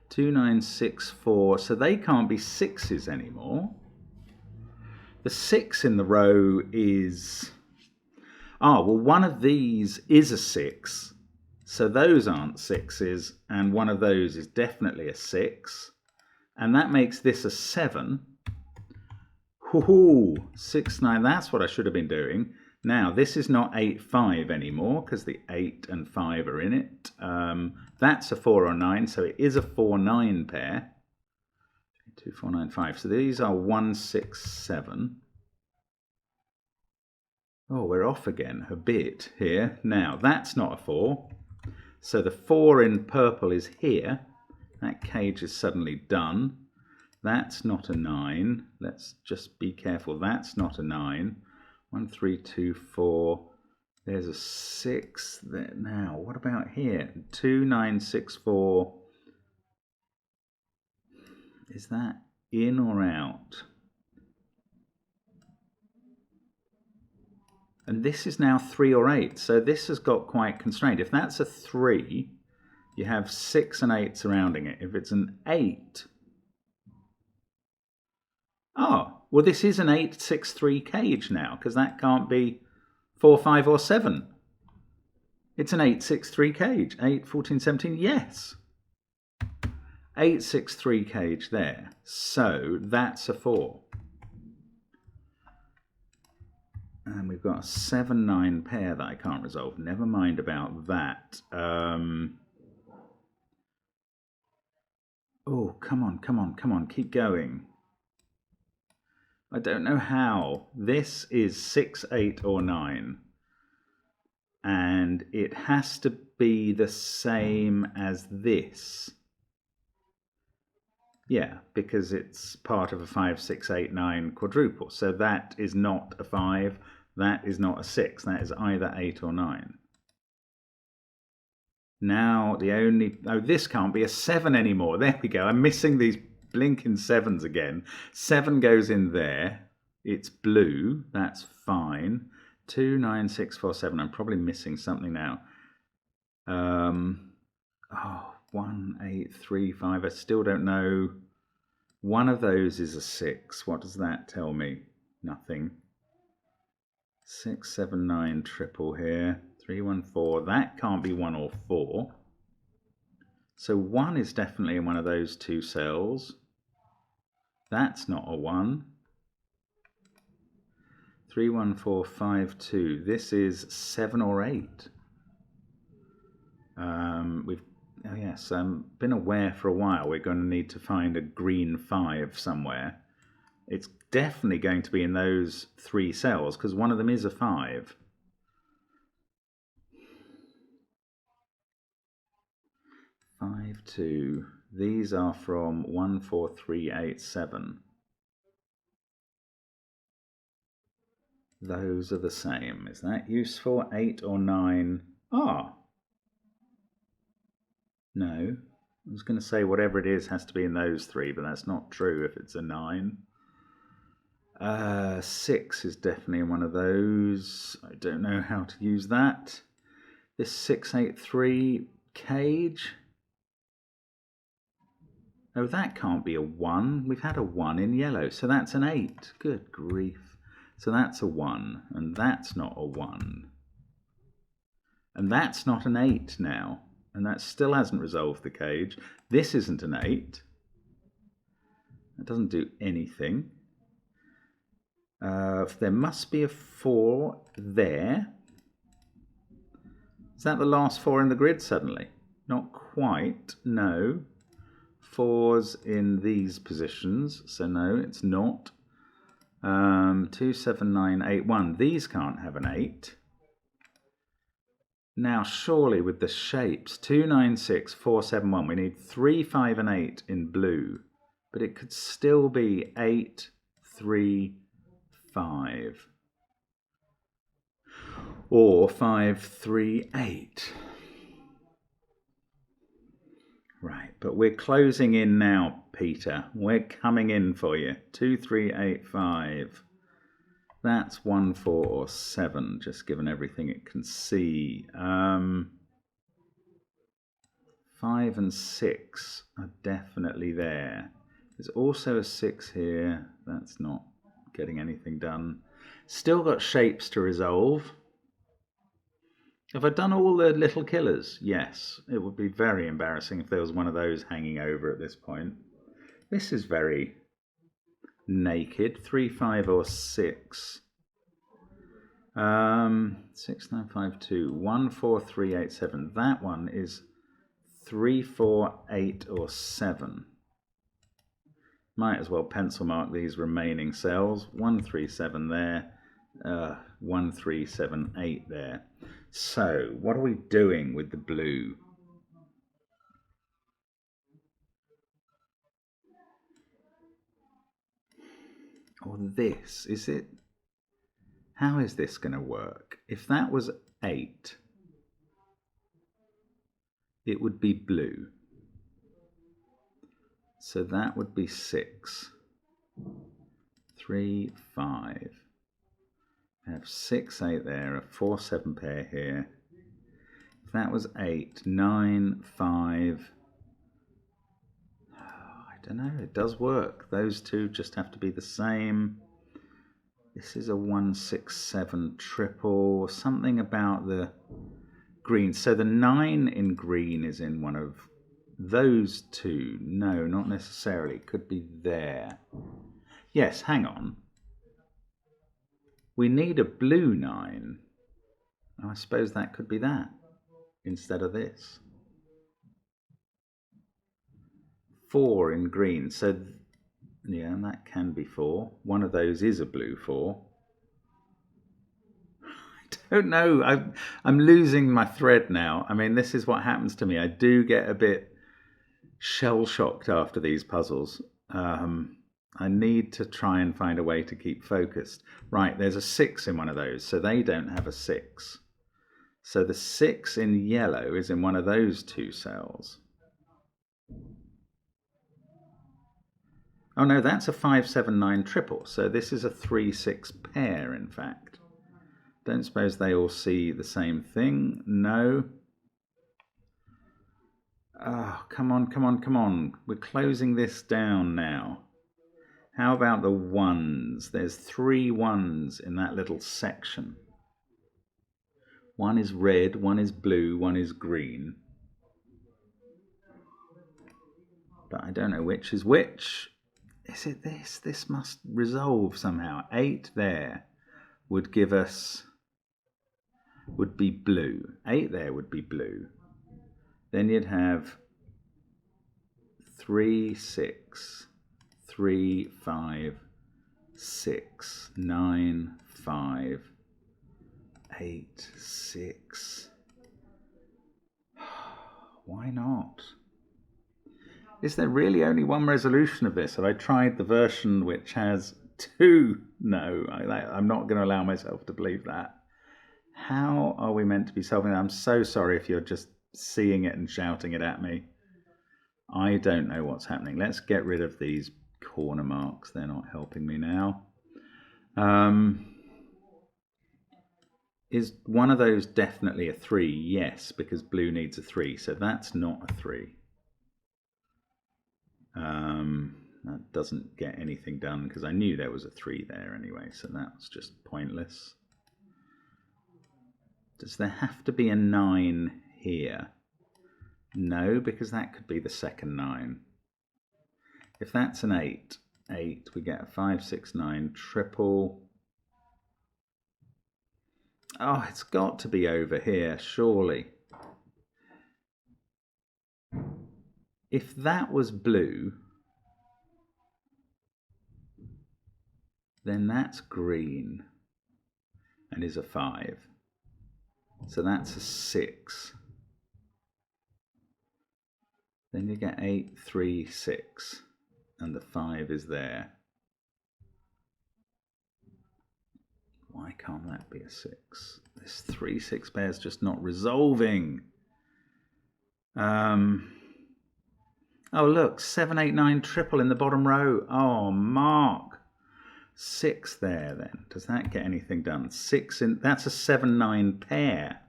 2, 9, 6, 4. So they can't be 6s anymore. The 6 in the row is... Ah, well, one of these is a 6. So those aren't 6s. And one of those is definitely a 6. And that makes this a 7. Hoo-hoo, 6, 9. That's what I should have been doing. Now, this is not 8, 5 anymore because the 8 and 5 are in it. That's a 4 or 9, so it is a 4, 9 pair. 2, 4, 9, 5. So these are 1, 6, 7. Oh, we're off again a bit here. Now, that's not a 4. So the 4 in purple is here. That cage is suddenly done. That's not a 9. Let's just be careful. That's not a 9. 1, 3, 2, 4. There's a 6 there. Now, what about here? 2, 9, 6, 4. Is that in or out? And this is now 3 or 8. So this has got quite constrained. If that's a 3, you have 6 and 8 surrounding it. If it's an 8... Oh, well, this is an 8, 6, 3 cage now, because that can't be 4, 5, or 7. It's an 8, 6, 3 cage. 8, 14, 17, yes. 8, 6, 3 cage there. So that's a 4. And we've got a 7, 9 pair that I can't resolve. Never mind about that. Oh, come on, come on, come on. Keep going. I don't know how. This is 6, 8, or 9. And it has to be the same as this. Yeah, because it's part of a 5, 6, 8, 9 quadruple. So that is not a 5. That is not a 6. That is either 8 or 9. Now the only... Oh, this can't be a 7 anymore. There we go. I'm missing these blinking 7s again. 7 goes in there. It's blue. That's fine. 2, 9, 6, 4, 7. I'm probably missing something now. Oh, 1, 8, 3, 5. I still don't know. One of those is a 6. What does that tell me? Nothing. 6, 7, 9, triple here. 3, 1, 4. That can't be 1 or 4. So 1 is definitely in one of those two cells. That's not a 1. 3, 1, 4, 5, 2. This is 7 or 8. We've been aware for a while we're going to need to find a green 5 somewhere. It's definitely going to be in those 3 cells because one of them is a 5. Five, 2. These are from 1, 4, 3, 8, 7. Those are the same. Is that useful? 8 or 9? Ah. No. I was going to say whatever it is has to be in those 3, but that's not true if it's a 9. 6 is definitely in one of those. I don't know how to use that. This 683 cage. Oh, that can't be a 1. We've had a 1 in yellow, so that's an 8. Good grief. So that's a 1, and that's not a 1. And that's not an 8 now. And that still hasn't resolved the cage. This isn't an 8. That doesn't do anything. There must be a 4 there. Is that the last 4 in the grid suddenly? Not quite, no. 4's in these positions, so no, it's not. 2, 7, 9, 8, 1. These can't have an 8. Now, surely with the shapes, 2, 9, 6, 4, 7, 1, we need 3, 5, and 8 in blue. But it could still be 8, 3, 5. Or 5, 3, 8. Right, but we're closing in now, Peter. We're coming in for you. 2, 3, 8, 5. That's 1, 4, or 7, just given everything it can see. 5 and 6 are definitely there. There's also a 6 here. That's not getting anything done. Still got shapes to resolve. Have I done all the little killers? Yes. It would be very embarrassing if there was one of those hanging over at this point. This is very naked. 3, 5, or 6. 6, 9, 5, 2. 1, 4, 3, 8, 7. That one is 3, 4, 8, or 7. Might as well pencil mark these remaining cells. 1, 3, 7 there. 1, 3, 7, 8 there. So, what are we doing with the blue? Or this, is it? How is this going to work? If that was 8, it would be blue. So that would be 6. 3, 5. I have 6, 8 there, a 4, 7 pair here. If that was 8, 9, 5. I don't know, it does work. Those two just have to be the same. This is a 1, 6, 7 triple. Something about the green. So the 9 in green is in one of those two. No, not necessarily. It could be there. Yes, hang on. We need a blue 9. I suppose that could be that instead of this. 4 in green. So, yeah, that can be 4. One of those is a blue 4. I don't know. I'm losing my thread now. I mean, this is what happens to me. I do get a bit shell-shocked after these puzzles. I need to try and find a way to keep focused. Right, there's a 6 in one of those, so they don't have a 6. So the 6 in yellow is in one of those two cells. Oh no, that's a 5, 7, 9 triple, so this is a 3, 6 pair, in fact. Don't suppose they all see the same thing? No. Oh, come on, come on, come on. We're closing this down now. How about the ones? There's 3 ones in that little section. One is red, one is blue, one is green. But I don't know which is which. Is it this? This must resolve somehow. 8 there would give us, would be blue. 8 there would be blue. Then you'd have 3, 6, 3, 5, 6, 9, 5, 8, 6. Why not? Is there really only one resolution of this? Have I tried the version which has 2? No, I'm not going to allow myself to believe that. How are we meant to be solving that? I'm so sorry if you're just seeing it and shouting it at me. I don't know what's happening. Let's get rid of these corner marks. They're not helping me now. Is one of those definitely a 3? Yes, because blue needs a 3. So that's not a 3. That doesn't get anything done because I knew there was a 3 there anyway. So that was just pointless. Does there have to be a 9 here? No, because that could be the second 9. If that's an 8, we get a 5, 6, 9, triple. Oh, it's got to be over here, surely. If that was blue, then that's green and is a 5. So that's a 6. Then you get 8, 3, 6, and the 5 is there. Why can't that be a 6? This 3, 6 pair is just not resolving. Oh, look, 7, 8, 9, triple in the bottom row. Oh, Mark. 6 there then. Does that get anything done? 6 in, that's a 7, 9 pair.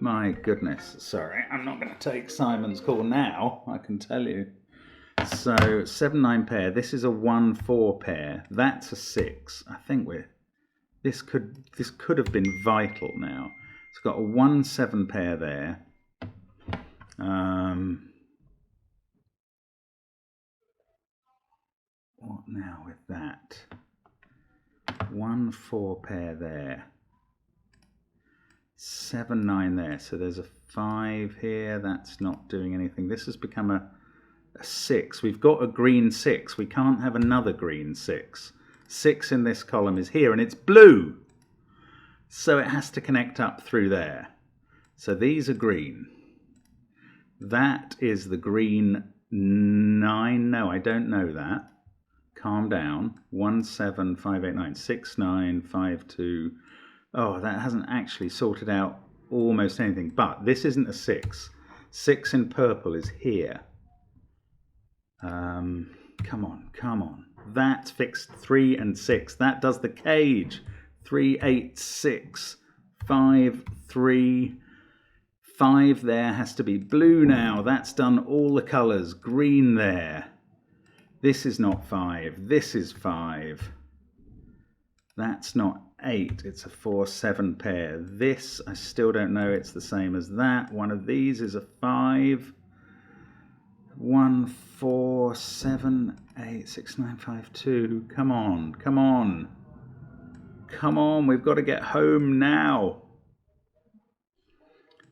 My goodness. Sorry, I'm not going to take Simon's call now, I can tell you. So 7, 9 pair. This is a 1, 4 pair. That's a 6. I think this could have been vital now. It's got a 1, 7 pair there. What now with that? 1, 4 pair there. 7, 9 there. So there's a 5 here. That's not doing anything. This has become a 6. We've got a green 6. We can't have another green 6. 6 in this column is here and it's blue. So it has to connect up through there. So these are green. That is the green 9. No, I don't know that. Calm down. 1, 7, 5, 8, 9, 6, 9, 5, 2. Oh, that hasn't actually sorted out almost anything. But this isn't a 6. 6 in purple is here. Come on, come on. That's fixed 3 and 6. That does the cage. 3, 8, 6, 5, 3. 5 there has to be blue now. That's done all the colours. Green there. This is not 5. This is 5. That's not 8. It's a 4, 7 pair. This, I still don't know. It's the same as that. One of these is a 5. 1, 4, 7, 8, 6, 9, 5, 2. Come on, come on. Come on, we've got to get home now.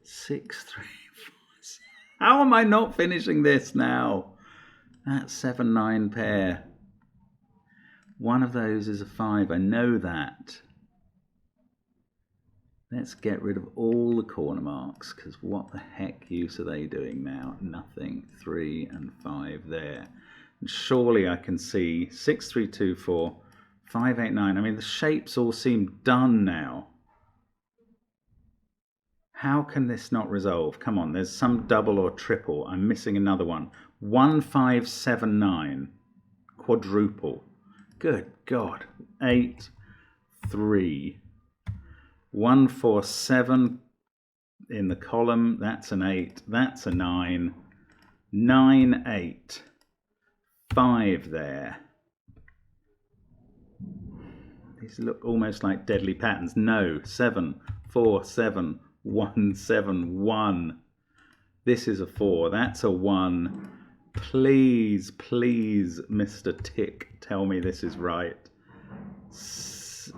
6, 3, 4, 6. How am I not finishing this now? That's 7, 9 pair. One of those is a 5. I know that. Let's get rid of all the corner marks, because what the heck use are they doing now? Nothing. 3 and 5 there. And surely I can see 6, 3, 2, 4, 5, 8, 9. I mean, the shapes all seem done now. How can this not resolve? Come on, there's some double or triple. I'm missing another one. 1, 5, 7, 9. Quadruple. Good God. 8, 3. 1, 4, 7 in the column. That's an 8. That's a 9. 9, 8, 5 there. These look almost like deadly patterns. No, 7, 4, 7, 1, 7, 1. This is a 4. That's a 1. Please, please, Mr. Tick, tell me this is right.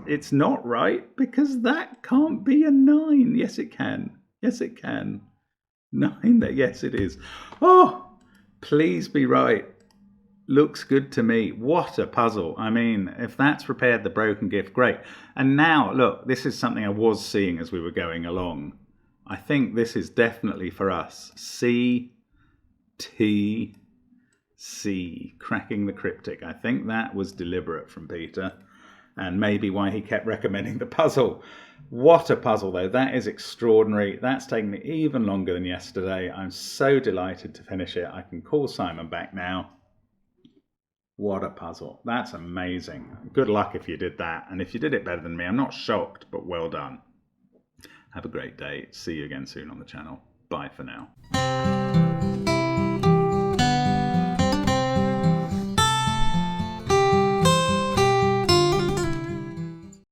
It's not right because that can't be a 9. Yes, it can. Yes, it can. 9 there. Yes, it is. Oh, please be right. Looks good to me. What a puzzle. I mean, if that's repaired the broken gift, great. And now, look, this is something I was seeing as we were going along. I think this is definitely for us. C, T, C. Cracking the cryptic. I think that was deliberate from Peter. And maybe why he kept recommending the puzzle. What a puzzle, though. That is extraordinary. That's taken me even longer than yesterday. I'm so delighted to finish it. I can call Simon back now. What a puzzle. That's amazing. Good luck if you did that. And if you did it better than me, I'm not shocked, but well done. Have a great day. See you again soon on the channel. Bye for now.